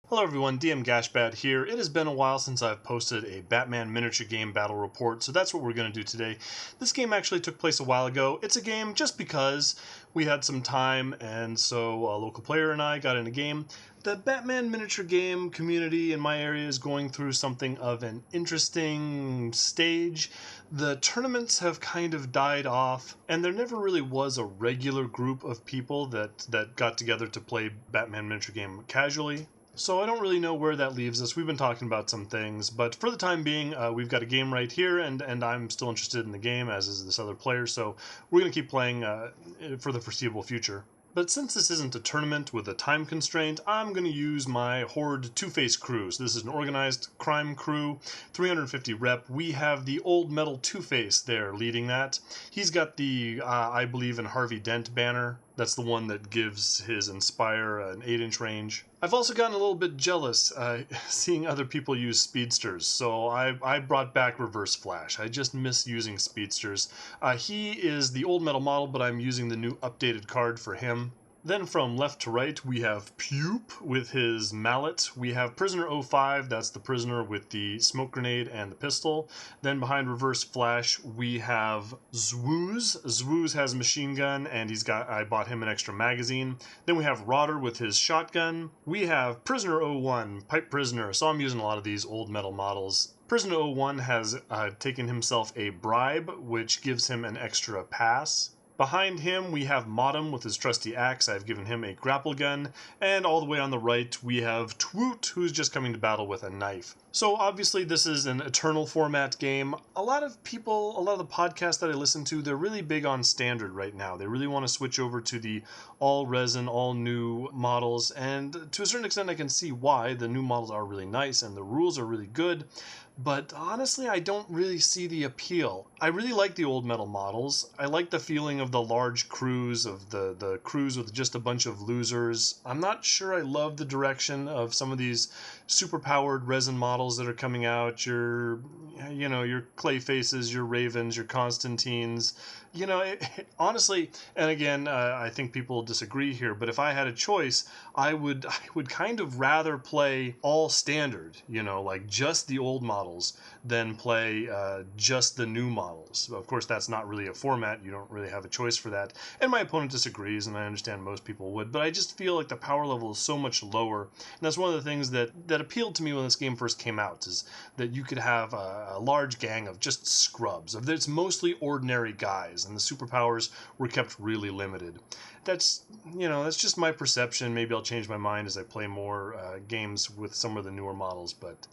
Hello everyone, DM Gashbad here. It has been a while since I've posted a Batman miniature game battle report, so that's what we're going to do today. This game actually took place a while ago. It's a game just because we had some time, and so a local player and I got in a game. The Batman miniature game community in my area is going through something of an interesting stage. The tournaments have kind of died off, and there never really was a regular group of people that got together to play Batman miniature game casually. So I don't really know where that leaves us. We've been talking about some things, but for the time being, we've got a game right here, and I'm still interested in the game, as is this other player, so we're going to keep playing for the foreseeable future. But since this isn't a tournament with a time constraint, I'm going to use my Horde Two-Face crew. So this is an organized crime crew, 350 rep. We have the old metal Two-Face there leading that. He's got the I Believe in Harvey Dent banner. That's the one that gives his Inspire an 8-inch range. I've also gotten a little bit jealous seeing other people use speedsters, so I brought back Reverse Flash. I just miss using speedsters. He is the old metal model, but I'm using the new updated card for him. Then from left to right, we have Pupe with his mallet. We have Prisoner 05, that's the prisoner with the smoke grenade and the pistol. Then behind Reverse Flash, we have Zwooz. Zwooz has a machine gun, and I bought him an extra magazine. Then we have Rodder with his shotgun. We have Prisoner 01, Pipe Prisoner, so I'm using a lot of these old metal models. Prisoner 01 has taken himself a bribe, which gives him an extra pass. Behind him, we have Modem with his trusty axe. I've given him a grapple gun. And all the way on the right, we have Twoot, who's just coming to battle with a knife. So obviously this is an Eternal format game. A lot of the podcasts that I listen to, they're really big on standard right now. They really want to switch over to the all resin, all new models. And to a certain extent, I can see why. The new models are really nice and the rules are really good. But honestly, I don't really see the appeal. I really like the old metal models. I like the feeling of the large crews, of the crews with just a bunch of losers. I'm not sure I love the direction of some of these super-powered resin models that are coming out. Your Clayfaces, your Ravens, your Constantines. Honestly, and again, I think people disagree here, but if I had a choice, I would kind of rather play all standard, like just the old models, than play just the new models. Of course, that's not really a format. You don't really have a choice for that. And my opponent disagrees, and I understand most people would, but I just feel like the power level is so much lower. And that's one of the things that appealed to me when this game first came out, is that you could have a large gang of just scrubs. It's mostly ordinary guys, and the superpowers were kept really limited. That's just my perception. Maybe I'll change my mind as I play more games with some of the newer models, but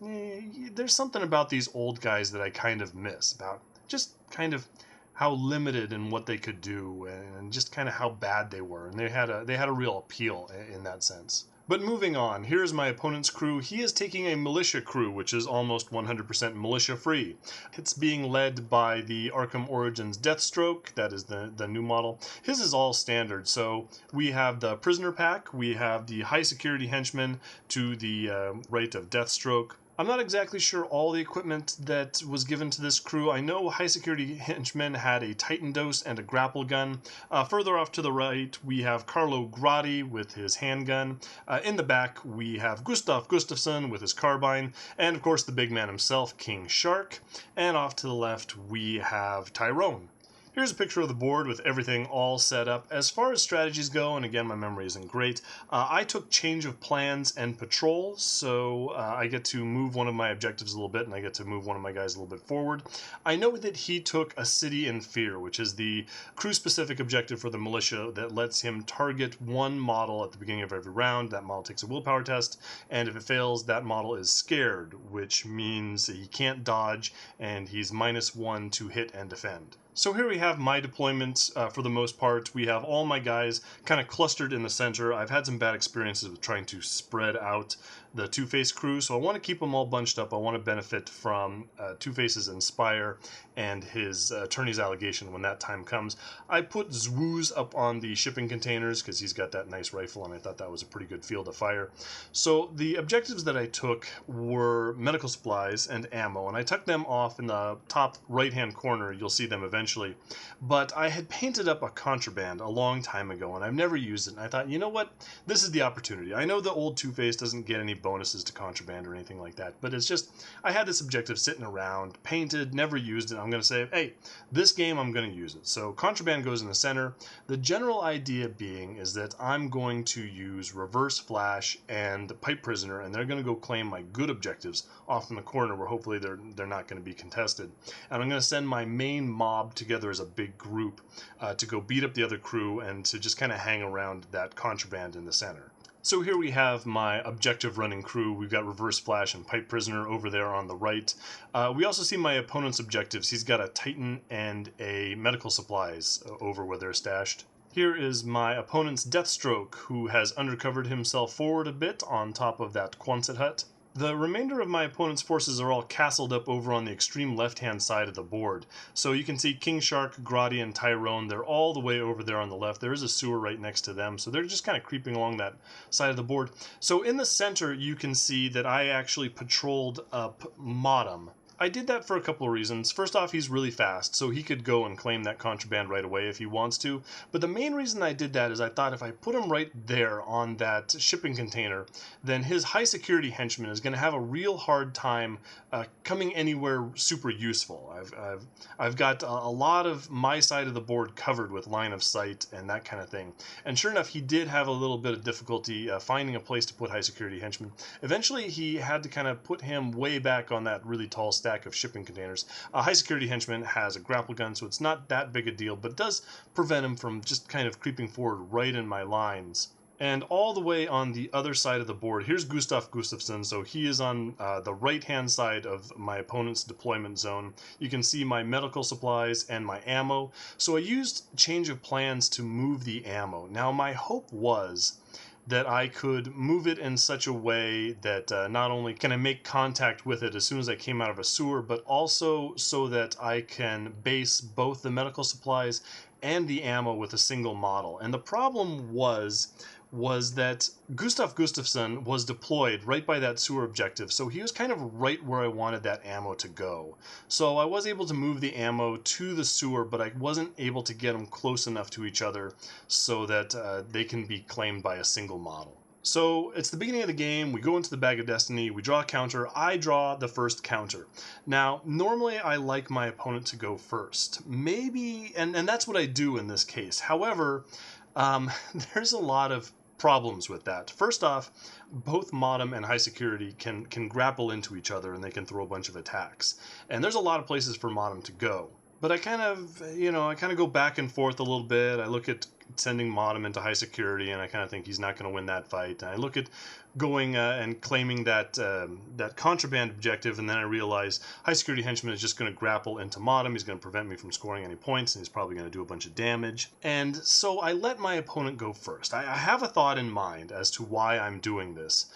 there's something about these old guys that I kind of miss, about just kind of how limited in what they could do, and just kind of how bad they were, and they had a real appeal in that sense. But moving on, here's my opponent's crew. He is taking a Militia crew, which is almost 100% militia-free. It's being led by the Arkham Origins Deathstroke, that is the new model. His is all standard, so we have the Prisoner Pack, we have the High Security Henchman to the right of Deathstroke. I'm not exactly sure all the equipment that was given to this crew. I know High Security Henchmen had a Titan Dose and a grapple gun. Further off to the right, we have Carlo Grotti with his handgun. In the back, we have Gustav Gustafsson with his carbine. And of course, the big man himself, King Shark. And off to the left, we have Tyrone. Here's a picture of the board with everything all set up. As far as strategies go, and again, my memory isn't great, I took Change of Plans and Patrol, so I get to move one of my objectives a little bit, and I get to move one of my guys a little bit forward. I know that he took A City in Fear, which is the crew-specific objective for the militia that lets him target one model at the beginning of every round. That model takes a willpower test, and if it fails, that model is scared, which means he can't dodge, and he's -1 to hit and defend. So here we have my deployment for the most part. We have all my guys kind of clustered in the center. I've had some bad experiences with trying to spread out the Two-Face crew, so I want to keep them all bunched up. I want to benefit from Two-Face's Inspire and his attorney's allegation when that time comes. I put Zwooz up on the shipping containers because he's got that nice rifle, and I thought that was a pretty good field of fire. So the objectives that I took were medical supplies and ammo, and I tucked them off in the top right-hand corner. You'll see them eventually. But I had painted up a contraband a long time ago, and I've never used it, and I thought, you know what? This is the opportunity. I know the old Two-Face doesn't get any bonuses to contraband or anything like that. But it's just, I had this objective sitting around, painted, never used it. I'm going to say, hey, this game I'm going to use it. So contraband goes in the center. The general idea being is that I'm going to use reverse flash and pipe prisoner, and they're going to go claim my good objectives off in the corner where hopefully they're not going to be contested. And I'm going to send my main mob together as a big group to go beat up the other crew and to just kind of hang around that contraband in the center. So here we have my objective running crew. We've got reverse flash and pipe prisoner over there on the right. We also see my opponent's objectives. He's got a Titan and a medical supplies over where they're stashed. Here is my opponent's Deathstroke, who has undercovered himself forward a bit on top of that Quonset hut. The remainder of my opponent's forces are all castled up over on the extreme left-hand side of the board. So you can see King Shark, Grotti, and Tyrone, they're all the way over there on the left. There is a sewer right next to them, so they're just kind of creeping along that side of the board. So in the center, you can see that I actually patrolled up Modem. I did that for a couple of reasons. First off, he's really fast, so he could go and claim that contraband right away if he wants to. But the main reason I did that is I thought if I put him right there on that shipping container, then his high security henchman is going to have a real hard time coming anywhere super useful. I've got a lot of my side of the board covered with line of sight and that kind of thing. And sure enough, he did have a little bit of difficulty finding a place to put high security henchmen. Eventually, he had to kind of put him way back on that really tall stack of shipping containers. A high security henchman has a grapple gun, so it's not that big a deal, but it does prevent him from just kind of creeping forward right in my lines. And all the way on the other side of the board, here's Gustav Gustafsson, so he is on the right-hand side of my opponent's deployment zone. You can see my medical supplies and my ammo. So I used change of plans to move the ammo. Now my hope was that I could move it in such a way that not only can I make contact with it as soon as I came out of a sewer, but also so that I can base both the medical supplies and the ammo with a single model. And the problem was that Gustav Gustafsson was deployed right by that sewer objective, so he was kind of right where I wanted that ammo to go. So I was able to move the ammo to the sewer, but I wasn't able to get them close enough to each other so that they can be claimed by a single model. So it's the beginning of the game, we go into the Bag of Destiny, we draw a counter, I draw the first counter. Now, normally I like my opponent to go first. Maybe, and that's what I do in this case. However, there's a lot of problems with that. First off, both Modem and High Security can grapple into each other and they can throw a bunch of attacks. And there's a lot of places for Modem to go. But I kind of go back and forth a little bit. I look at sending Modem into High Security and I kind of think he's not going to win that fight. And I look at going and claiming that contraband objective, and then I realize High Security Henchman is just going to grapple into Modem. He's going to prevent me from scoring any points, and he's probably going to do a bunch of damage. And so I let my opponent go first. I have a thought in mind as to why I'm doing this,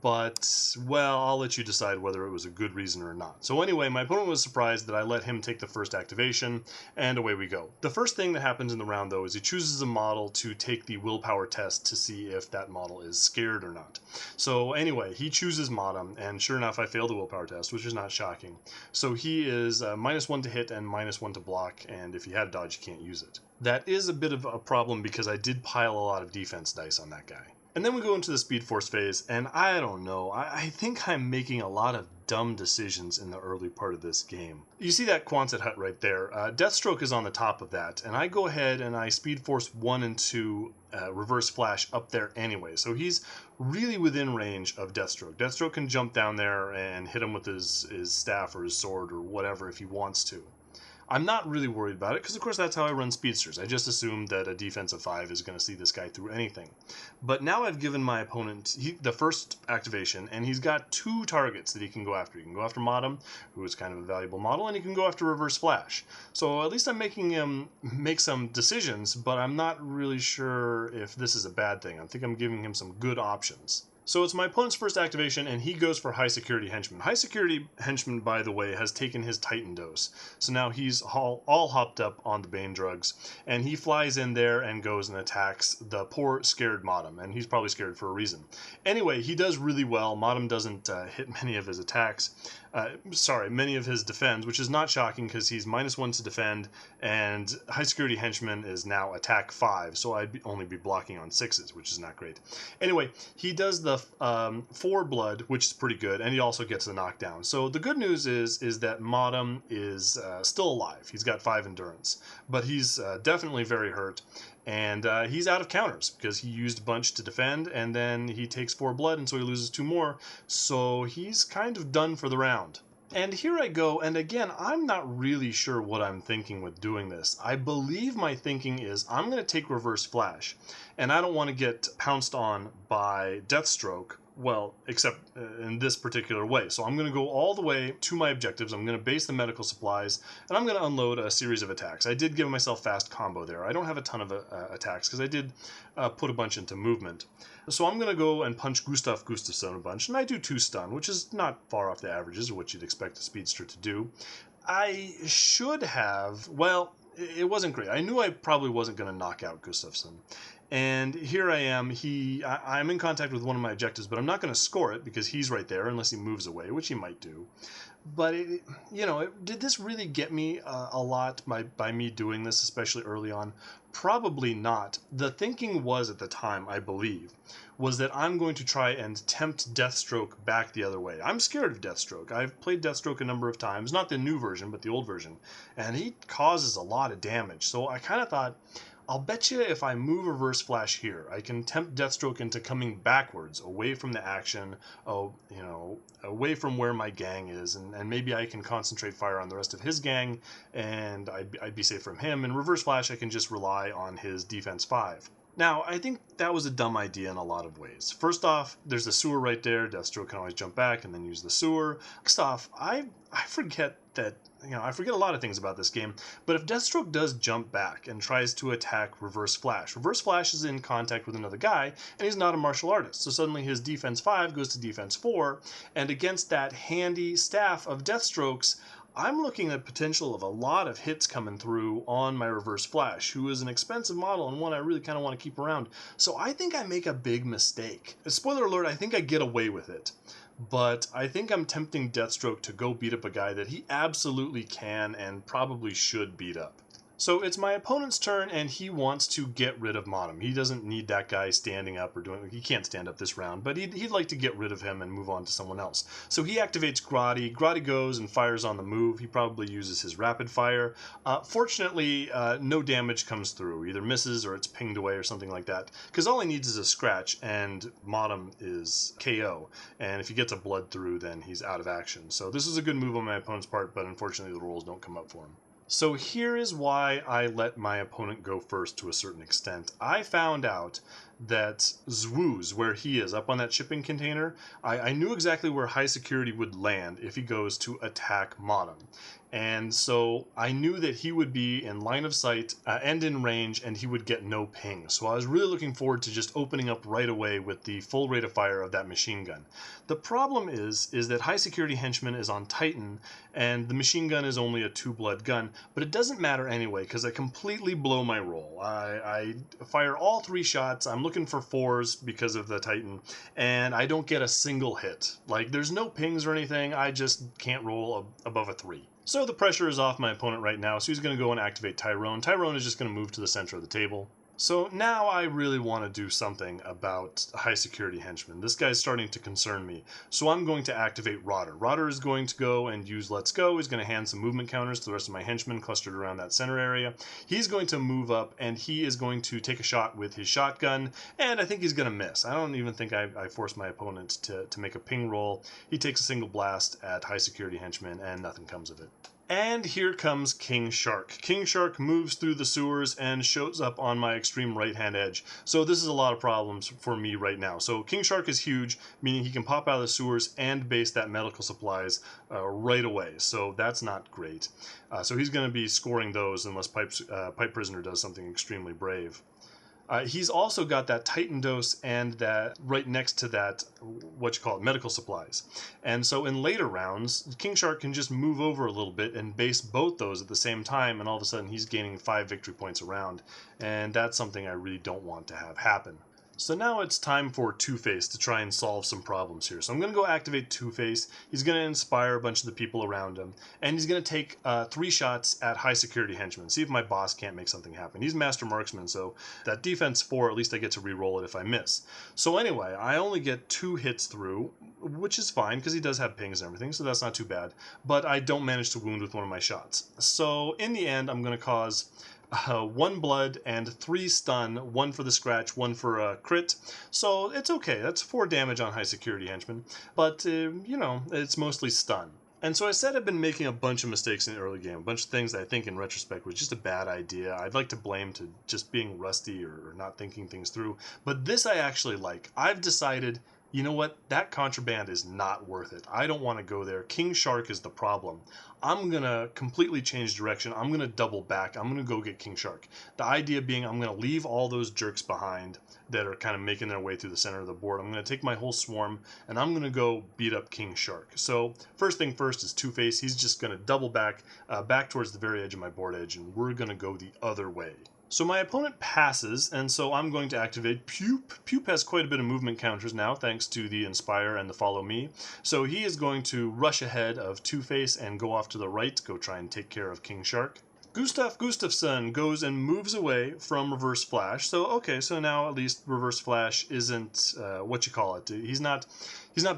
but, well, I'll let you decide whether it was a good reason or not. So anyway, my opponent was surprised that I let him take the first activation, and away we go. The first thing that happens in the round, though, is he chooses a model to take the willpower test to see if that model is scared or not. So anyway, he chooses Modem, and sure enough, I failed the willpower test, which is not shocking. So he is -1 to hit and -1 to block, and if you had dodge, you can't use it. That is a bit of a problem because I did pile a lot of defense dice on that guy. And then we go into the Speed Force phase, and I don't know, I think I'm making a lot of dumb decisions in the early part of this game. You see that Quonset hut right there. Deathstroke is on the top of that, and I go ahead and I Speed Force 1 and 2 reverse flash up there anyway, so he's really within range of Deathstroke. Deathstroke can jump down there and hit him with his staff or his sword or whatever if he wants to. I'm not really worried about it because, of course, that's how I run speedsters. I just assume that a defensive 5 is going to see this guy through anything. But now I've given my opponent the first activation, and he's got 2 targets that he can go after. He can go after Modem, who is kind of a valuable model, and he can go after Reverse Flash. So at least I'm making him make some decisions, but I'm not really sure if this is a bad thing. I think I'm giving him some good options. So it's my opponent's first activation, and he goes for High Security Henchman. High Security Henchman, by the way, has taken his Titan dose. So now he's all hopped up on the Bane drugs, and he flies in there and goes and attacks the poor scared Modem, and he's probably scared for a reason. Anyway, he does really well. Modem doesn't hit many of his attacks. many of his defends, which is not shocking because he's -1 to defend, and high security henchman is now attack 5, so I'd only be blocking on 6s, which is not great. Anyway, he does the 4 blood, which is pretty good, and he also gets the knockdown. So the good news is that Modem is still alive. He's got 5 endurance, but he's definitely very hurt. And he's out of counters because he used a bunch to defend, and then he takes 4 blood, and so he loses 2 more. So he's kind of done for the round. And here I go, and again, I'm not really sure what I'm thinking with doing this. I believe my thinking is I'm going to take Reverse Flash, and I don't want to get pounced on by Deathstroke, well, except in this particular way. So I'm going to go all the way to my objectives. I'm going to base the medical supplies, and I'm going to unload a series of attacks. I did give myself fast combo there. I don't have a ton of attacks because I did put a bunch into movement. So I'm going to go and punch Gustav Gustafsson a bunch, and I do 2 stun, which is not far off the averages of what you'd expect a speedster to do. I should have, well, it wasn't great. I knew I probably wasn't going to knock out Gustafsson. And here I am, I'm in contact with one of my objectives, but I'm not going to score it because he's right there unless he moves away, which he might do. But, did this really get me a lot by me doing this, especially early on? Probably not. The thinking was at the time, I believe, was that I'm going to try and tempt Deathstroke back the other way. I'm scared of Deathstroke. I've played Deathstroke a number of times, not the new version, but the old version, and he causes a lot of damage. So I kind of thought, I'll bet you if I move Reverse Flash here, I can tempt Deathstroke into coming backwards, away from the action, away from where my gang is, and maybe I can concentrate fire on the rest of his gang, and I'd be safe from him. And Reverse Flash, I can just rely on his defense 5. Now, I think that was a dumb idea in a lot of ways. First off, there's the sewer right there. Deathstroke can always jump back and then use the sewer. Next off, I forget that, I forget a lot of things about this game, but if Deathstroke does jump back and tries to attack Reverse Flash is in contact with another guy, and he's not a martial artist. So suddenly his defense 5 goes to defense 4, and against that handy staff of Deathstroke's, I'm looking at potential of a lot of hits coming through on my Reverse Flash, who is an expensive model and one I really kind of want to keep around. So I think I make a big mistake. Spoiler alert, I think I get away with it. But I think I'm tempting Deathstroke to go beat up a guy that he absolutely can and probably should beat up. So it's my opponent's turn, and he wants to get rid of Modem. He doesn't need that guy standing up or doing... He can't stand up this round, but he'd like to get rid of him and move on to someone else. So he activates Grotti. Grotti goes and fires on the move. He probably uses his rapid fire. Fortunately, no damage comes through. Either misses or it's pinged away or something like that. Because all he needs is a scratch, and Modem is KO. And if he gets a blood through, then he's out of action. So this is a good move on my opponent's part, but unfortunately the rolls don't come up for him. So here is why I let my opponent go first to a certain extent. I found out that Zwooz, where he is, up on that shipping container, I knew exactly where high security would land if he goes to attack Modem. And so I knew that he would be in line of sight and in range, and he would get no ping. So I was really looking forward to just opening up right away with the full rate of fire of that machine gun. The problem is that high security henchman is on Titan, and the machine gun is only a 2-blood gun, but it doesn't matter anyway, because I completely blow my roll. I fire all 3 shots. I'm looking for 4s because of the Titan, and I don't get a single hit. Like, there's no pings or anything. I just can't roll above a 3. So the pressure is off my opponent right now, so he's going to go and activate Tyrone. Tyrone is just going to move to the center of the table. So now I really want to do something about high security henchmen. This guy's starting to concern me. So I'm going to activate Rodder. Rodder is going to go and use Let's Go. He's going to hand some movement counters to the rest of my henchmen clustered around that center area. He's going to move up, and he is going to take a shot with his shotgun, and I think he's going to miss. I don't even think I forced my opponent to make a ping roll. He takes a single blast at high security henchmen, and nothing comes of it. And here comes King Shark. King Shark moves through the sewers and shows up on my extreme right-hand edge. So this is a lot of problems for me right now. So King Shark is huge, meaning he can pop out of the sewers and base that medical supplies right away. So that's not great. So he's going to be scoring those unless Pipe Prisoner does something extremely brave. He's also got that Titan dose and that right next to that, medical supplies. And so in later rounds, King Shark can just move over a little bit and base both those at the same time, and all of a sudden he's gaining 5 victory points around. And that's something I really don't want to have happen. So now it's time for Two-Face to try and solve some problems here. So I'm going to go activate Two-Face. He's going to inspire a bunch of the people around him. And he's going to take 3 shots at high security henchmen. See if my boss can't make something happen. He's Master Marksman, so that defense 4, at least I get to re-roll it if I miss. So anyway, I only get 2 hits through, which is fine because he does have pings and everything, so that's not too bad. But I don't manage to wound with one of my shots. So in the end, I'm going to cause 1 blood and 3 stun, 1 for the scratch, 1 for a crit. So it's okay. That's 4 damage on high security henchmen. But, you know, it's mostly stun. And so I said I've been making a bunch of mistakes in the early game, a bunch of things that I think in retrospect was just a bad idea. I'd like to blame to just being rusty or not thinking things through. But this I actually like. I've decided, you know what, that contraband is not worth it. I don't want to go there. King Shark is the problem. I'm going to completely change direction. I'm going to double back. I'm going to go get King Shark. The idea being I'm going to leave all those jerks behind that are kind of making their way through the center of the board. I'm going to take my whole swarm and I'm going to go beat up King Shark. So first thing first is Two-Face. He's just going to double back, back towards the very edge of my board edge, and we're going to go the other way. So my opponent passes, and so I'm going to activate Pupe. Pupe has quite a bit of movement counters now, thanks to the Inspire and the Follow Me. So he is going to rush ahead of Two-Face and go off to the right, go try and take care of King Shark. Gustav Gustafsson goes and moves away from Reverse Flash. So okay, so now at least Reverse Flash isn't what you call it. He's not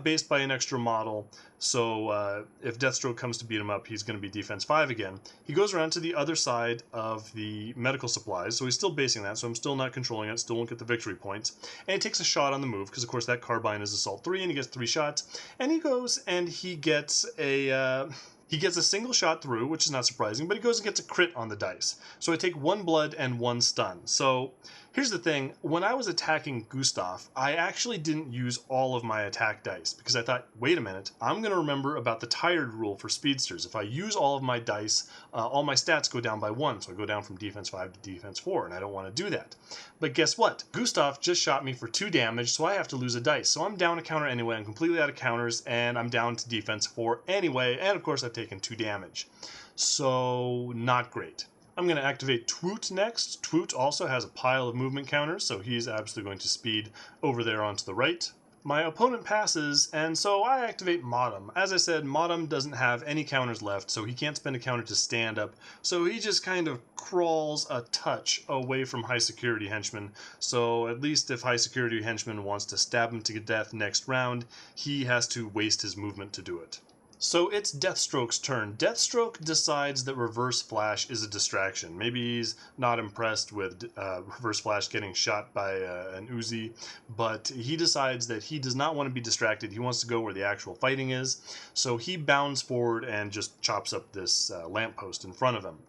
based by an extra model. So if Deathstroke comes to beat him up, he's going to be defense 5 again. He goes around to the other side of the medical supplies, so he's still basing that. So I'm still not controlling it. Still won't get the victory points. And he takes a shot on the move because of course that carbine is assault 3, and he gets 3 shots. And he goes and he gets a. He gets a single shot through, which is not surprising, but he goes and gets a crit on the dice. So I take 1 blood and 1 stun. So here's the thing. When I was attacking Gustav, I actually didn't use all of my attack dice because I thought, wait a minute, I'm going to remember about the tired rule for speedsters. If I use all of my dice, all my stats go down by 1. So I go down from defense 5 to defense 4, and I don't want to do that. But guess what? Gustav just shot me for 2 damage, so I have to lose a dice. So I'm down a counter anyway. I'm completely out of counters, and I'm down to defense 4 anyway. And of course, I've taken 2 damage. So not great. I'm going to activate Twoot next. Twoot also has a pile of movement counters, so he's absolutely going to speed over there onto the right. My opponent passes, and so I activate Modem. As I said, Modem doesn't have any counters left, so he can't spend a counter to stand up. So he just kind of crawls a touch away from high security henchman. So at least if high security henchman wants to stab him to death next round, he has to waste his movement to do it. So it's Deathstroke's turn. Deathstroke decides that Reverse Flash is a distraction. Maybe he's not impressed with Reverse Flash getting shot by an Uzi, but he decides that he does not want to be distracted. He wants to go where the actual fighting is. So he bounds forward and just chops up this lamppost in front of him.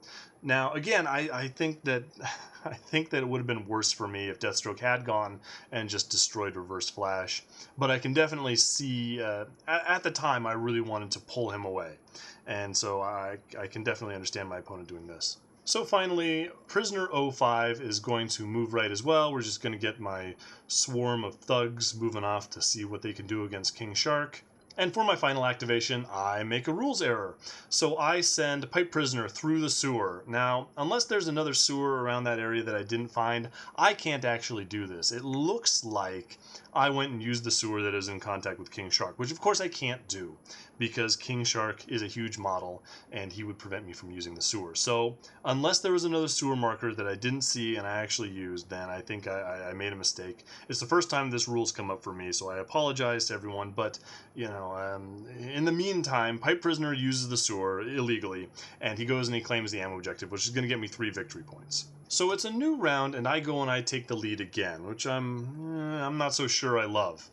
Now, again, I think that it would have been worse for me if Deathstroke had gone and just destroyed Reverse Flash. But I can definitely see, at the time, I really wanted to pull him away. And so I can definitely understand my opponent doing this. So finally, Prisoner 05 is going to move right as well. We're just going to get my swarm of thugs moving off to see what they can do against King Shark. And for my final activation, I make a rules error. So I send Pipe Prisoner through the sewer. Now, unless there's another sewer around that area that I didn't find, I can't actually do this. It looks like I went and used the sewer that is in contact with King Shark, which of course I can't do because King Shark is a huge model and he would prevent me from using the sewer. So unless there was another sewer marker that I didn't see and I actually used, then I think I made a mistake. It's the first time this rule's come up for me, so I apologize to everyone, but you know, in the meantime, Pipe Prisoner uses the sewer illegally, and he goes and he claims the ammo objective, which is going to get me 3 victory points. So it's a new round, and I go and I take the lead again, which I'm not so sure I love.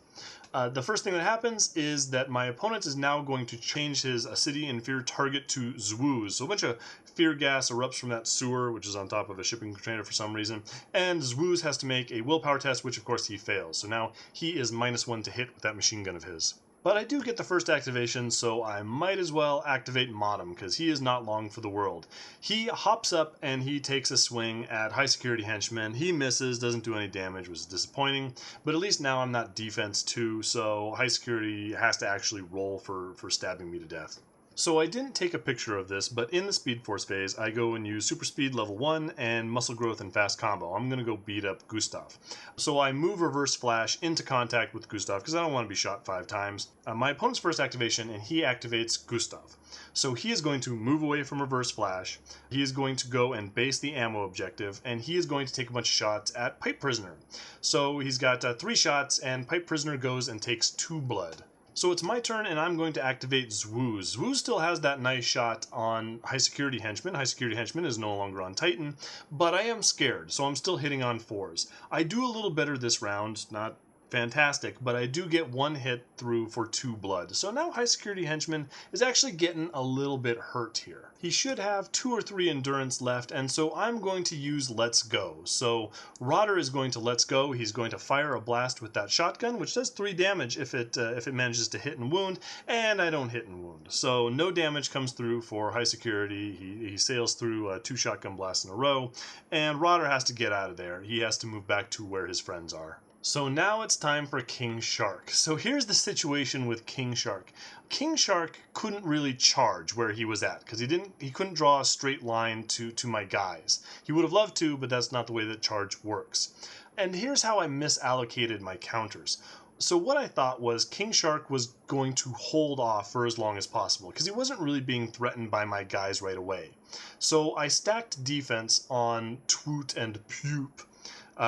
The first thing that happens is that my opponent is now going to change his City in Fear target to Zwooz. So a bunch of fear gas erupts from that sewer, which is on top of a shipping container for some reason, and Zwooz has to make a willpower test, which of course he fails. So now he is -1 to hit with that machine gun of his. But I do get the first activation, so I might as well activate Modem, because he is not long for the world. He hops up and he takes a swing at high security henchmen. He misses, doesn't do any damage, which is disappointing, but at least now I'm not defense 2, so high security has to actually roll for stabbing me to death. So I didn't take a picture of this, but in the Speed Force phase, I go and use Super Speed level 1 and Muscle Growth and Fast Combo. I'm going to go beat up Gustav. So I move Reverse Flash into contact with Gustav because I don't want to be shot 5 times. My opponent's first activation, and he activates Gustav. So he is going to move away from Reverse Flash. He is going to go and base the ammo objective, and he is going to take a bunch of shots at Pipe Prisoner. So he's got 3 shots, and Pipe Prisoner goes and takes 2 blood. So it's my turn, and I'm going to activate Zwooz. Zwooz still has that nice shot on High Security Henchman. High Security Henchman is no longer on Titan, but I am scared, so I'm still hitting on 4s. I do a little better this round, not fantastic, but I do get 1 hit through for 2 blood. So now High Security Henchman is actually getting a little bit hurt here. He should have 2 or 3 endurance left, and so I'm going to use Let's Go. So Rotter is going to Let's Go. He's going to fire a blast with that shotgun, which does 3 damage if it manages to hit and wound, and I don't hit and wound. So no damage comes through for High Security. He sails through 2 shotgun blasts in a row, and Rotter has to get out of there. He has to move back to where his friends are. So now it's time for King Shark. So here's the situation with King Shark. King Shark couldn't really charge where he was at because he couldn't draw a straight line to my guys. He would have loved to, but that's not the way that charge works. And here's how I misallocated my counters. So what I thought was King Shark was going to hold off for as long as possible because he wasn't really being threatened by my guys right away. So I stacked defense on Twoot and Pupe.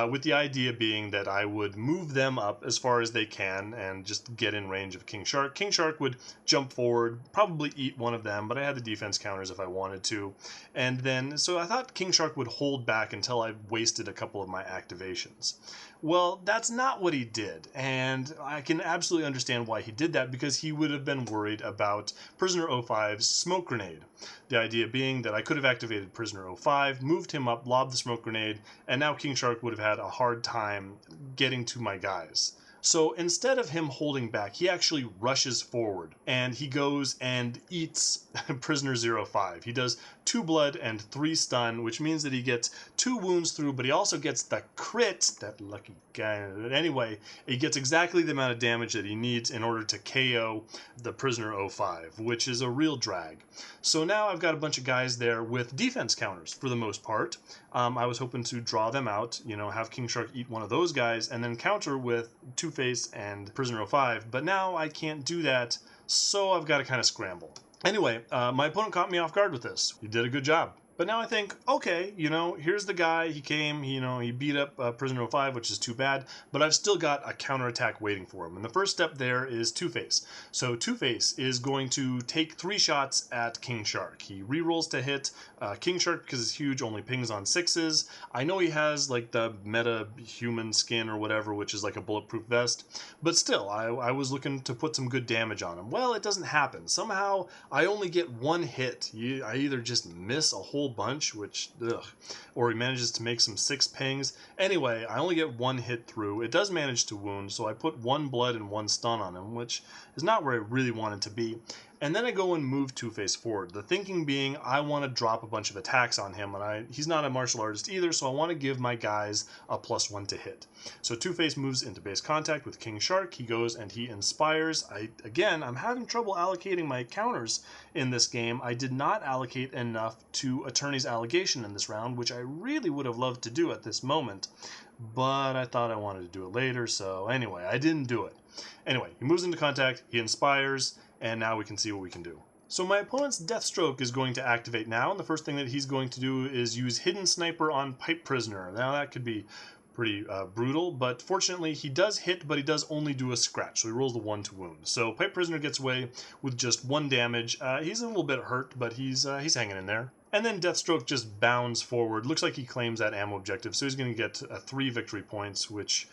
With the idea being that I would move them up as far as they can and just get in range of King Shark. King Shark would jump forward, probably eat one of them, but I had the defense counters if I wanted to. And then, so I thought King Shark would hold back until I wasted a couple of my activations. Well, that's not what he did, and I can absolutely understand why he did that because he would have been worried about Prisoner 05's smoke grenade. The idea being that I could have activated Prisoner 05, moved him up, lobbed the smoke grenade, and now King Shark would have had a hard time getting to my guys. So instead of him holding back, he actually rushes forward and he goes and eats Prisoner 05. He does 2 blood and 3 stun, which means that he gets 2 wounds through, but he also gets the crit, that lucky guy. Anyway, he gets exactly the amount of damage that he needs in order to KO the Prisoner 05, which is a real drag. So now I've got a bunch of guys there with defense counters for the most part. I was hoping to draw them out, have King Shark eat one of those guys and then counter with Two-Face and Prisoner 05, but now I can't do that, so I've got to kind of scramble. Anyway, my opponent caught me off guard with this. He did a good job. But now I think, okay, here's the guy, he came, he beat up Prisoner 05, which is too bad, but I've still got a counterattack waiting for him. And the first step there is Two-Face. So Two-Face is going to take 3 shots at King Shark. He rerolls to hit. King Shark, because it's huge, only pings on 6s. I know he has like the meta human skin or whatever, which is like a bulletproof vest, but still, I was looking to put some good damage on him. Well, it doesn't happen. Somehow, I only get 1 hit. I either just miss a whole bunch, which, or he manages to make some 6 pings. Anyway, I only get 1 hit through. It does manage to wound, so I put 1 blood and 1 stun on him, which is not where I really wanted to be. And then I go and move Two-Face forward. The thinking being I want to drop a bunch of attacks on him, and he's not a martial artist either, so I want to give my guys a +1 to hit. So Two-Face moves into base contact with King Shark. He goes and he inspires. I'm having trouble allocating my counters in this game. I did not allocate enough to Attorney's Allegation in this round, which I really would have loved to do at this moment, but I thought I wanted to do it later, so anyway, I didn't do it. Anyway, he moves into contact, he inspires, and now we can see what we can do. So my opponent's Deathstroke is going to activate now, and the first thing that he's going to do is use Hidden Sniper on Pipe Prisoner. Now that could be pretty brutal, but fortunately he does hit, but he does only do a scratch, so he rolls the 1 to wound. So Pipe Prisoner gets away with just 1 damage. He's a little bit hurt, but he's hanging in there. And then Deathstroke just bounds forward. Looks like he claims that ammo objective, so he's going to get 3 victory points, which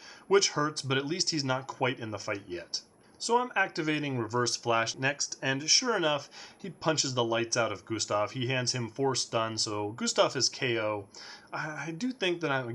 hurts, but at least he's not quite in the fight yet. So I'm activating Reverse Flash next, and sure enough, he punches the lights out of Gustav. He hands him 4 stun, so Gustav is KO. I do think that I'm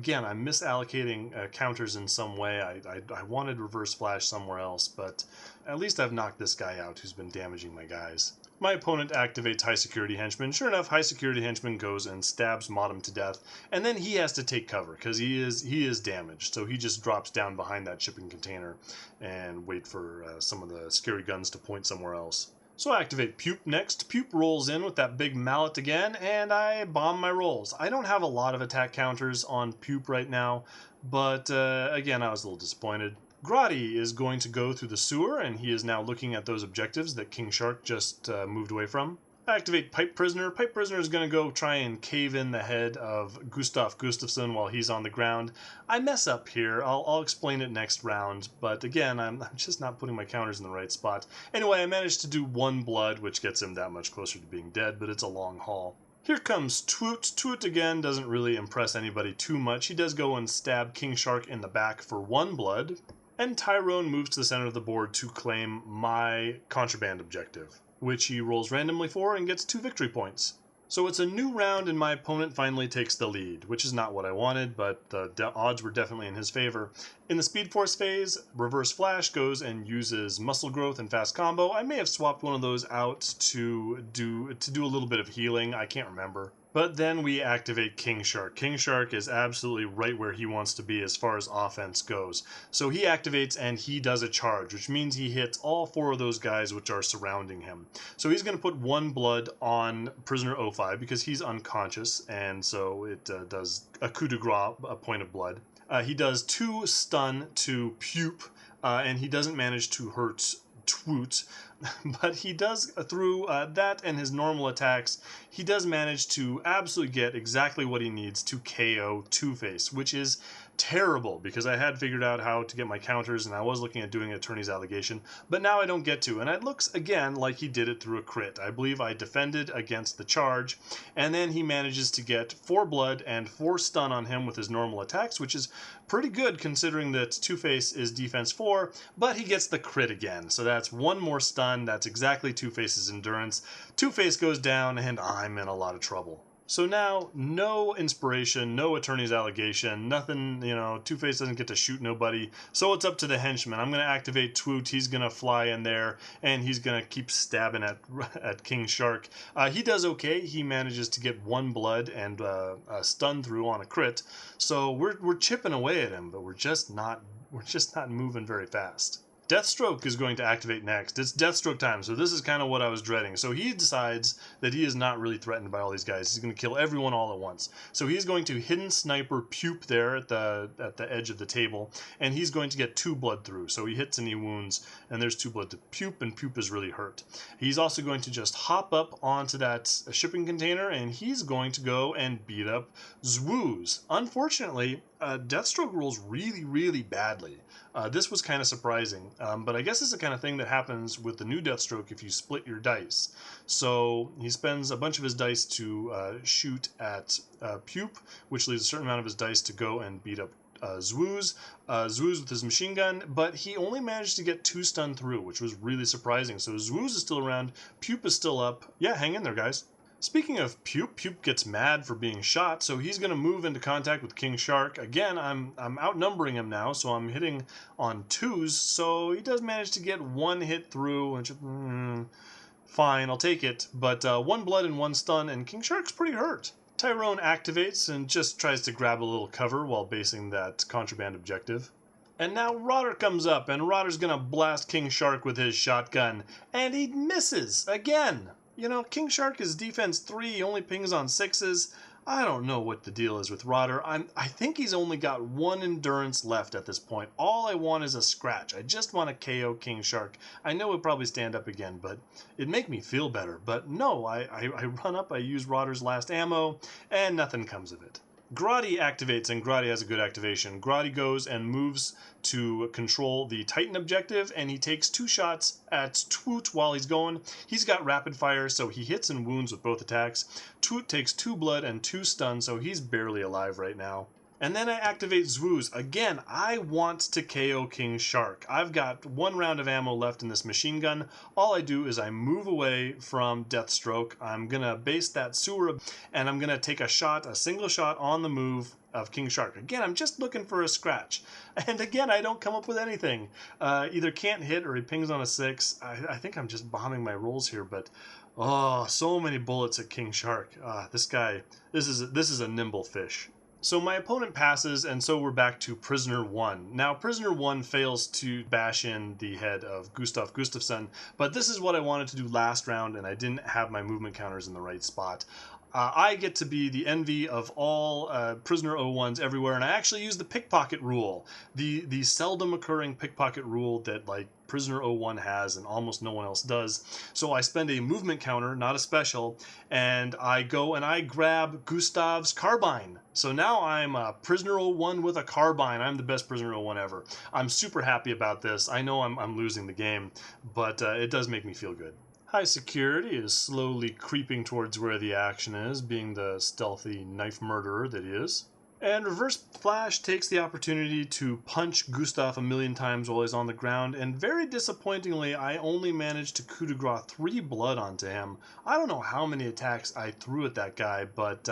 misallocating counters in some way. I wanted Reverse Flash somewhere else, but at least I've knocked this guy out who's been damaging my guys. My opponent activates High Security Henchman. Sure enough, High Security Henchman goes and stabs Modem to death, and then he has to take cover because he is damaged. So he just drops down behind that shipping container and wait for some of the scary guns to point somewhere else. So I activate Pupe next. Pupe rolls in with that big mallet again, and I bomb my rolls. I don't have a lot of attack counters on Pupe right now, but again, I was a little disappointed. Grotti is going to go through the sewer, and he is now looking at those objectives that King Shark just moved away from. I activate Pipe Prisoner. Pipe Prisoner is going to go try and cave in the head of Gustav Gustafsson while he's on the ground. I mess up here. I'll explain it next round, but again, I'm just not putting my counters in the right spot. Anyway, I managed to do 1 blood, which gets him that much closer to being dead, but it's a long haul. Here comes Twoot. Twoot again doesn't really impress anybody too much. He does go and stab King Shark in the back for 1 blood, and Tyrone moves to the center of the board to claim my contraband objective, which he rolls randomly for and gets 2 victory points. So it's a new round and my opponent finally takes the lead, which is not what I wanted, but the odds were definitely in his favor. In the Speed Force phase, Reverse Flash goes and uses Muscle Growth and Fast Combo. I may have swapped one of those out to do a little bit of healing, I can't remember. But then we activate King Shark. King Shark is absolutely right where he wants to be as far as offense goes. So he activates and he does a charge, which means he hits all 4 of those guys which are surrounding him. So he's going to put 1 blood on Prisoner 05 because he's unconscious, and so it does a coup de grace, a point of blood. He does 2 stun to Pupe, and he doesn't manage to hurt Twoot, but he does, through that and his normal attacks, he does manage to absolutely get exactly what he needs to KO Two-Face, which is terrible because I had figured out how to get my counters and I was looking at doing Attorney's Allegation, but now I don't get to, and it looks again like he did it through a crit. I believe I defended against the charge, and then he manages to get 4 blood and 4 stun on him with his normal attacks, which is pretty good considering that Two-Face is defense 4, but he gets the crit again, so that's 1 more stun. That's exactly Two-Face's endurance. Two-Face goes down and I'm in a lot of trouble. So now, no inspiration, no Attorney's Allegation, nothing, Two-Face doesn't get to shoot nobody, so it's up to the henchman. I'm going to activate Twoot, he's going to fly in there, and he's going to keep stabbing at King Shark. He does okay, he manages to get 1 blood and a stun through on a crit, so we're chipping away at him, but we're just not moving very fast. Deathstroke is going to activate next. It's Deathstroke time, so this is kind of what I was dreading. So he decides that he is not really threatened by all these guys. He's going to kill everyone all at once. So he's going to hidden sniper Pupe there at the edge of the table, and he's going to get 2 blood through. So he hits and he wounds, and there's 2 blood to Pupe, and Pupe is really hurt. He's also going to just hop up onto that shipping container, and he's going to go and beat up Zwooz. Unfortunately, Deathstroke rolls really, really badly. This was kind of surprising, but I guess it's the kind of thing that happens with the new Deathstroke if you split your dice. So he spends a bunch of his dice to shoot at Pupe, which leaves a certain amount of his dice to go and beat up Zwooz with his machine gun, but he only managed to get 2 stun through, which was really surprising. So Zwooz is still around, Pupe is still up. Yeah, hang in there, guys. Speaking of Pupe, Pupe gets mad for being shot, so he's going to move into contact with King Shark. Again, I'm outnumbering him now, so I'm hitting on 2s, so he does manage to get 1 hit through, which, fine, I'll take it. But 1 blood and 1 stun, and King Shark's pretty hurt. Tyrone activates and just tries to grab a little cover while basing that contraband objective. And now Rodder comes up, and Rodder's going to blast King Shark with his shotgun, and he misses again. King Shark is defense 3, he only pings on 6s. I don't know what the deal is with Rodder. I think he's only got 1 endurance left at this point. All I want is a scratch. I just want to KO King Shark. I know he'll probably stand up again, but it'd make me feel better. But no, I run up, I use Rodder's last ammo, and nothing comes of it. Grotti activates, and Grotti has a good activation. Grotti goes and moves to control the Titan objective, and he takes 2 shots at Twoot while he's going. He's got rapid fire, so he hits and wounds with both attacks. Twoot takes 2 blood and 2 stun, so he's barely alive right now. And then I activate Zwooz. Again, I want to KO King Shark. I've got 1 round of ammo left in this machine gun. All I do is I move away from Deathstroke. I'm going to base that sewer, and I'm going to take a single shot on the move of King Shark. Again, I'm just looking for a scratch. And again, I don't come up with anything. Either can't hit or he pings on a 6. I think I'm just bombing my rolls here, but oh, so many bullets at King Shark. This guy, this is a nimble fish. So my opponent passes, and so we're back to Prisoner 1. Now, Prisoner 1 fails to bash in the head of Gustav Gustafsson, but this is what I wanted to do last round, and I didn't have my movement counters in the right spot. I get to be the envy of all Prisoner 01s everywhere, and I actually use the pickpocket rule, the seldom occurring pickpocket rule that like Prisoner 01 has and almost no one else does. So I spend a movement counter, not a special, and I go and I grab Gustav's carbine. So now I'm a Prisoner 01 with a carbine. I'm the best Prisoner 01 ever. I'm super happy about this. I know I'm losing the game, but it does make me feel good. High security is slowly creeping towards where the action is, being the stealthy knife murderer that he is. And Reverse Flash takes the opportunity to punch Gustav a million times while he's on the ground, and very disappointingly, I only managed to coup de grace 3 blood onto him. I don't know how many attacks I threw at that guy, but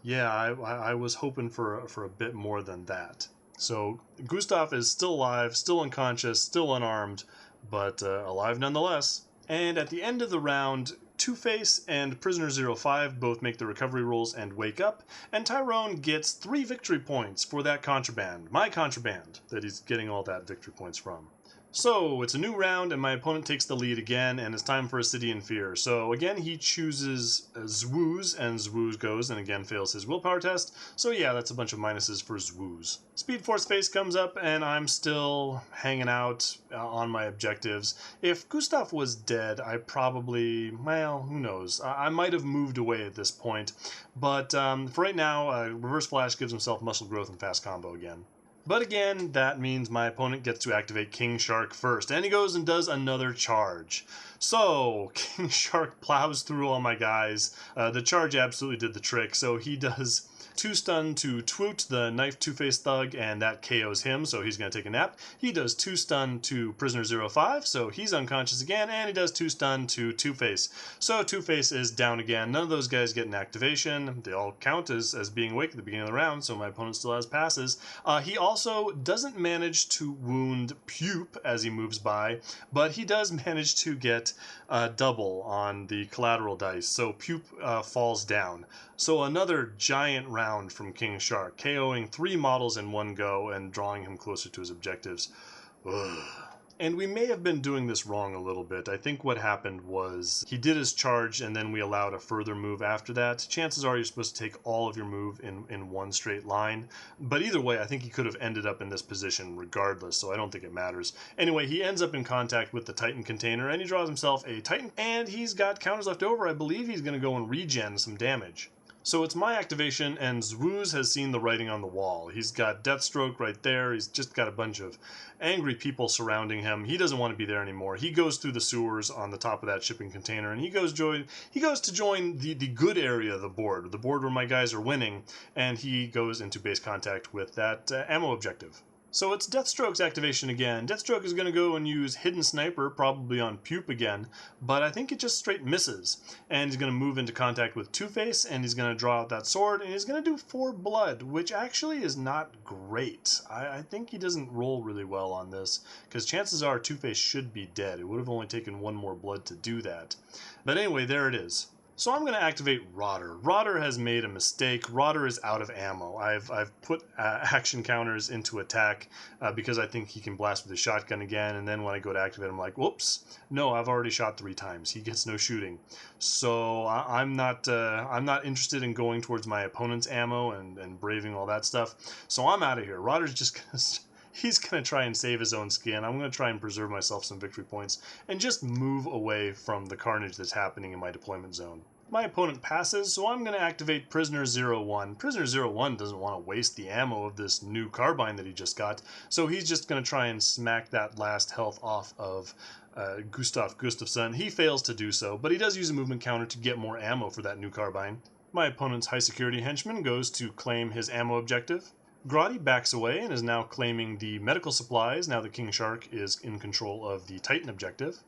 yeah, I was hoping for a bit more than that. So Gustav is still alive, still unconscious, still unarmed, but alive nonetheless. And at the end of the round, Two-Face and Prisoner 05 both make the recovery rolls and wake up, and Tyrone gets 3 victory points for that contraband, my contraband, that he's getting all that victory points from. So, it's a new round, and my opponent takes the lead again, and it's time for a City in Fear. So, again, he chooses Zwooz, and Zwooz goes, and again fails his willpower test. So, yeah, that's a bunch of minuses for Zwooz. Speed Force Face comes up, and I'm still hanging out on my objectives. If Gustav was dead, I probably, well, who knows. I might have moved away at this point. But for right now, Reverse Flash gives himself muscle growth and fast combo again. But again, that means my opponent gets to activate King Shark first, and he goes and does another charge. So, King Shark plows through all my guys. The charge absolutely did the trick, so he does 2 stun to Twoot, the knife Two-Face thug, and that KOs him, so he's going to take a nap. He does 2 stun to Prisoner 05, so he's unconscious again, and he does 2 stun to Two-Face. So Two-Face is down again. None of those guys get an activation. They all count as being awake at the beginning of the round, so my opponent still has passes. He also doesn't manage to wound Pupe as he moves by, but he does manage to get a double on the collateral dice, so Pupe falls down. So another giant round from King Shark, KOing 3 models in one go and drawing him closer to his objectives. Ugh. And we may have been doing this wrong a little bit. I think what happened was he did his charge and then we allowed a further move after that. Chances are you're supposed to take all of your move in one straight line. But either way, I think he could have ended up in this position regardless, so I don't think it matters. Anyway, he ends up in contact with the Titan container and he draws himself a Titan. And he's got counters left over. I believe he's going to go and regen some damage. So it's my activation, and Zwooz has seen the writing on the wall. He's got Deathstroke right there. He's just got a bunch of angry people surrounding him. He doesn't want to be there anymore. He goes through the sewers on the top of that shipping container, and he goes to join the good area of the board where my guys are winning, and he goes into base contact with that ammo objective. So it's Deathstroke's activation again. Deathstroke is going to go and use Hidden Sniper, probably on Pupe again, but I think it just straight misses. And he's going to move into contact with Two-Face, and he's going to draw out that sword, and he's going to do 4 blood, which actually is not great. I think he doesn't roll really well on this, because chances are Two-Face should be dead. It would have only taken 1 more blood to do that. But anyway, there it is. So I'm going to activate Rodder. Rodder has made a mistake. Rodder is out of ammo. I've put action counters into attack because I think he can blast with his shotgun again, and then when I go to activate, I'm like, whoops, no, I've already shot 3 times. He gets no shooting. So I'm not interested in going towards my opponent's ammo and braving all that stuff. So I'm out of here. Rodder's just going to... He's going to try and save his own skin. I'm going to try and preserve myself some victory points and just move away from the carnage that's happening in my deployment zone. My opponent passes, so I'm going to activate Prisoner 01. Prisoner 01 doesn't want to waste the ammo of this new carbine that he just got, so he's just going to try and smack that last health off of Gustav Gustafsson. He fails to do so, but he does use a movement counter to get more ammo for that new carbine. My opponent's high security henchman goes to claim his ammo objective. Grotti backs away and is now claiming the medical supplies now that King Shark is in control of the Titan objective.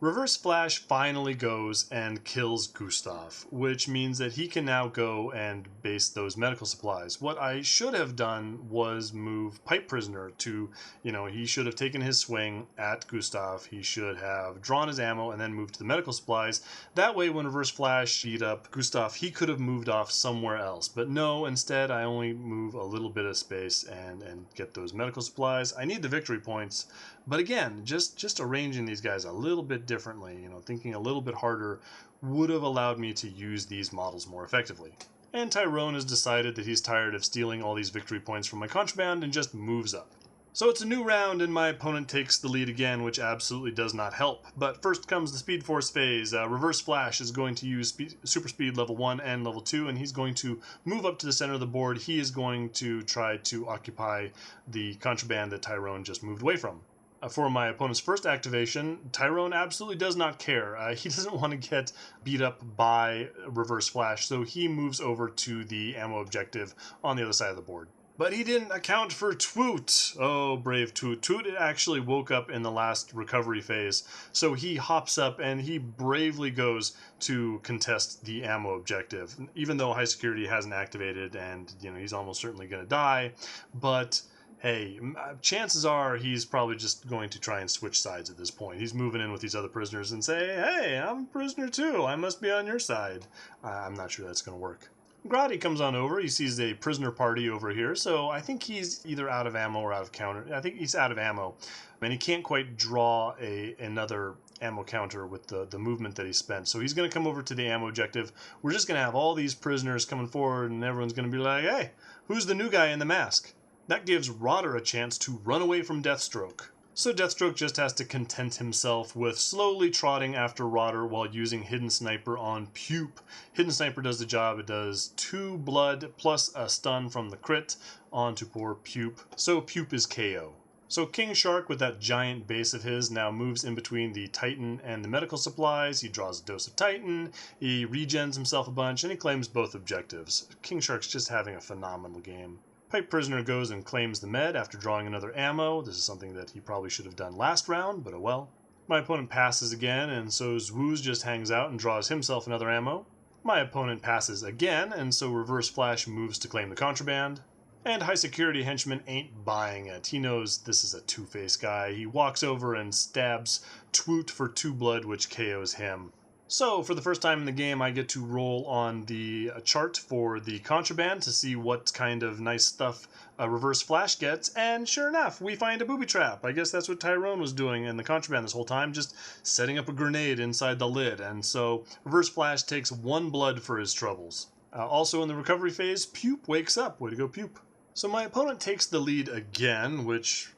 Reverse Flash finally goes and kills Gustav, which means that he can now go and base those medical supplies. What I should have done was move Pipe Prisoner to, he should have taken his swing at Gustav. He should have drawn his ammo and then moved to the medical supplies. That way, when Reverse Flash beat up Gustav, he could have moved off somewhere else. But no, instead, I only move a little bit of space and get those medical supplies. I need the victory points. But again, just arranging these guys a little bit differently, thinking a little bit harder would have allowed me to use these models more effectively. And Tyrone has decided that he's tired of stealing all these victory points from my contraband and just moves up. So it's a new round and my opponent takes the lead again, which absolutely does not help. But first comes the Speed Force phase. Reverse Flash is going to use Super Speed level 1 and level 2, and he's going to move up to the center of the board. He is going to try to occupy the contraband that Tyrone just moved away from. For my opponent's first activation, Tyrone absolutely does not care. He doesn't want to get beat up by Reverse Flash, so he moves over to the ammo objective on the other side of the board. But he didn't account for Twoot. Oh, brave Twoot. Twoot actually woke up in the last recovery phase, so he hops up and he bravely goes to contest the ammo objective, even though high security hasn't activated and he's almost certainly going to die. But hey, chances are he's probably just going to try and switch sides at this point. He's moving in with these other prisoners and say, hey, I'm a prisoner too. I must be on your side. I'm not sure that's going to work. Grotti comes on over. He sees a prisoner party over here, so I think he's either out of ammo or out of counter. I think he's out of ammo, and he can't quite draw another ammo counter with the movement that he spent. So he's going to come over to the ammo objective. We're just going to have all these prisoners coming forward, and everyone's going to be like, hey, who's the new guy in the mask? That gives Rotter a chance to run away from Deathstroke. So Deathstroke just has to content himself with slowly trotting after Rotter while using Hidden Sniper on Pupe. Hidden Sniper does the job. It does 2 blood plus a stun from the crit onto poor Pupe. So Pupe is KO. So King Shark, with that giant base of his, now moves in between the Titan and the medical supplies. He draws a dose of Titan, he regens himself a bunch, and he claims both objectives. King Shark's just having a phenomenal game. Pipe Prisoner goes and claims the med after drawing another ammo. This is something that he probably should have done last round, but oh well. My opponent passes again, and so Zwooz just hangs out and draws himself another ammo. My opponent passes again, and so Reverse Flash moves to claim the contraband. And High Security Henchman ain't buying it. He knows this is a two-faced guy. He walks over and stabs Twoot for 2 blood, which KOs him. So, for the first time in the game, I get to roll on the chart for the contraband to see what kind of nice stuff Reverse Flash gets, and sure enough, we find a booby trap. I guess that's what Tyrone was doing in the contraband this whole time, just setting up a grenade inside the lid, and so Reverse Flash takes 1 blood for his troubles. Also in the recovery phase, Pupe wakes up. Way to go, Pupe. So my opponent takes the lead again, which,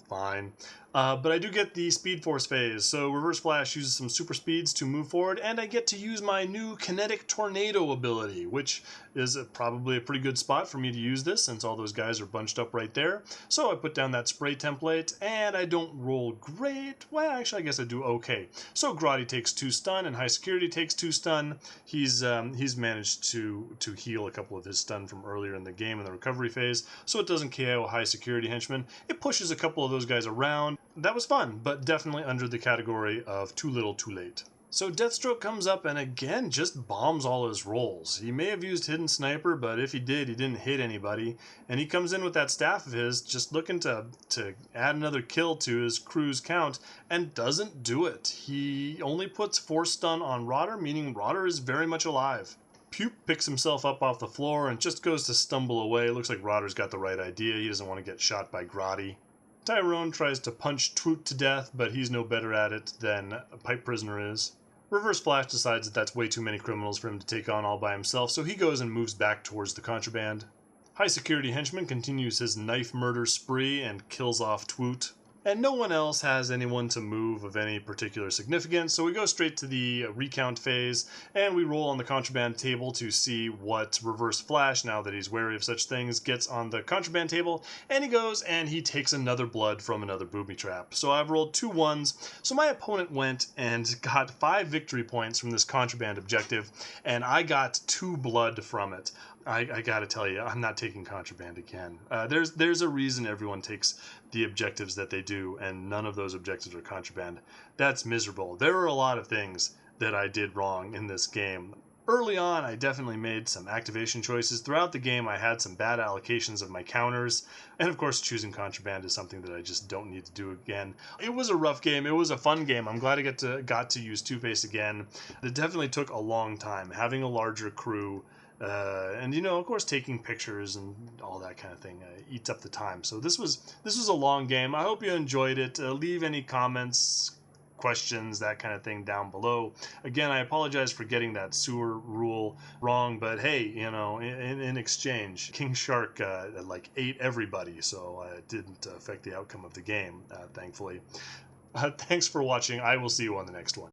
fine. But I do get the Speed Force phase, so Reverse Flash uses some super speeds to move forward, and I get to use my new Kinetic Tornado ability, which is probably a pretty good spot for me to use this, since all those guys are bunched up right there. So I put down that spray template, and I don't roll great. Well, actually, I guess I do okay. So Grotti takes 2 stun, and High Security takes 2 stun. He's managed to heal a couple of his stun from earlier in the game in the recovery phase, so it doesn't KO High Security Henchman. It pushes a couple of those guys around. That was fun, but definitely under the category of too little too late. So Deathstroke comes up and again just bombs all his rolls. He may have used Hidden Sniper, but if he did, he didn't hit anybody. And he comes in with that staff of his, just looking to add another kill to his crew's count, and doesn't do it. He only puts 4 stun on Rotter, meaning Rotter is very much alive. Pupe picks himself up off the floor and just goes to stumble away. Looks like Rotter's got the right idea. He doesn't want to get shot by Grotti. Tyrone tries to punch Twoot to death, but he's no better at it than a Pipe Prisoner is. Reverse Flash decides that that's way too many criminals for him to take on all by himself, so he goes and moves back towards the contraband. High Security Henchman continues his knife murder spree and kills off Twoot. And no one else has anyone to move of any particular significance, so we go straight to the recount phase, and we roll on the contraband table to see what Reverse Flash, now that he's wary of such things, gets on the contraband table, and he goes and he takes another blood from another booby trap. So I've rolled 2 1s, so my opponent went and got 5 victory points from this contraband objective, and I got 2 blood from it. I gotta tell you, I'm not taking contraband again. There's a reason everyone takes the objectives that they do, and none of those objectives are contraband. That's miserable. There are a lot of things that I did wrong in this game. Early on, I definitely made some activation choices. Throughout the game, I had some bad allocations of my counters, and of course, choosing contraband is something that I just don't need to do again. It was a rough game. It was a fun game. I'm glad I got to use Two-Face again. It definitely took a long time. Having a larger crew, and of course, taking pictures and all that kind of thing eats up the time. So this was a long game. I hope you enjoyed it. Leave any comments, questions, that kind of thing down below. Again, I apologize for getting that sewer rule wrong, but hey, in exchange, King Shark like ate everybody, so it didn't affect the outcome of the game, thankfully. Thanks for watching. I will see you on the next one.